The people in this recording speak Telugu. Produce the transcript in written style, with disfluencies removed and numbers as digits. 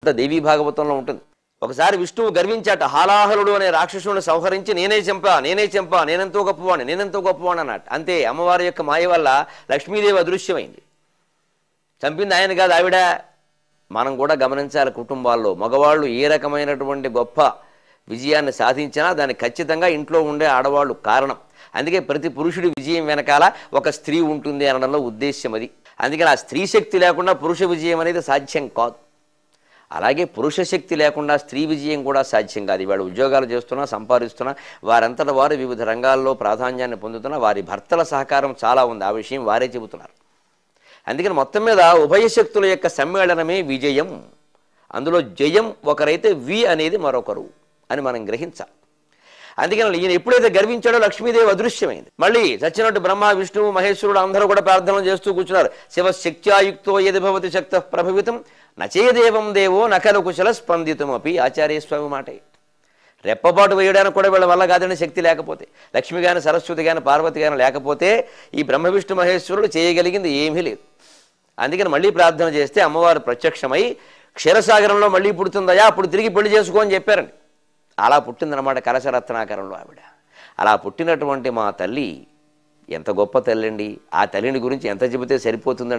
ఇదంతా దేవీ భాగవతంలో ఉంటుంది. ఒకసారి విష్ణువు గర్వించాట, హాలాహలుడు అనే రాక్షసుని సంహరించి నేనే చంపా నేనెంతో గొప్పవాణ్ణి అన్నట్టు. అంతే, అమ్మవారి యొక్క మాయ వల్ల లక్ష్మీదేవి అదృశ్యమైంది. చంపింది ఆయన కాదు, ఆవిడ. మనం కూడా గమనించాలి, కుటుంబాల్లో మగవాళ్ళు ఏ రకమైనటువంటి గొప్ప విజయాన్ని సాధించినా దానికి ఖచ్చితంగా ఇంట్లో ఉండే ఆడవాళ్ళు కారణం. అందుకే ప్రతి పురుషుడి విజయం వెనకాల ఒక స్త్రీ ఉంటుంది అనడంలో ఉద్దేశ్యం అది. అందుకని ఆ స్త్రీ శక్తి లేకుండా పురుష విజయం అనేది సాధ్యం కాదు. అలాగే పురుష శక్తి లేకుండా స్త్రీ విజయం కూడా సాధ్యం కాదు. ఇవాళ ఉద్యోగాలు చేస్తున్నా, సంపాదిస్తున్నా, వారంతట వారు వివిధ రంగాల్లో ప్రాధాన్యాన్ని పొందుతున్నా వారి భర్తల సహకారం చాలా ఉంది. ఆ విషయం వారే చెబుతున్నారు. అందుకని మొత్తం మీద ఉభయ శక్తుల యొక్క సమ్మేళనమే విజయం. అందులో జయం ఒకరైతే వి అనేది మరొకరు అని మనం గ్రహించాలి. అందుకని ఈయన ఎప్పుడైతే గర్వించాడో లక్ష్మీదేవి అదృశ్యమైంది. మళ్ళీ చచ్చినట్టు బ్రహ్మ, విష్ణువు, మహేశ్వరుడు అందరూ కూడా ప్రార్థనలు చేస్తూ కూర్చున్నారు. శివశక్త్యాయుక్తో యది భవతి శక్త ప్రభవితం నచేదేవం దేవో నకలు కుశల స్పందితం అపి. ఆచార్య స్వామి మాటే. రెప్పపాటు వేయడానికి కూడా వీళ్ళ వల్ల కాదని శక్తి లేకపోతే, లక్ష్మి కానీ సరస్వతి కానీ పార్వతి కానీ లేకపోతే ఈ బ్రహ్మ విష్ణు మహేశ్వరుడు చేయగలిగింది ఏమీ లేదు. అందుకని మళ్ళీ ప్రార్థన చేస్తే అమ్మవారు ప్రత్యక్షమై క్షీరసాగరంలో మళ్ళీ పుడుతుందయా, అప్పుడు తిరిగి పెళ్లి చేసుకో అని చెప్పారండి. అలా పుట్టిందనమాట కలశరత్నాకరంలో ఆవిడ. అలా పుట్టినటువంటి మా తల్లి ఎంత గొప్ప తల్లి అండి. ఆ తల్లిని గురించి ఎంత చెబితే సరిపోతుందండి.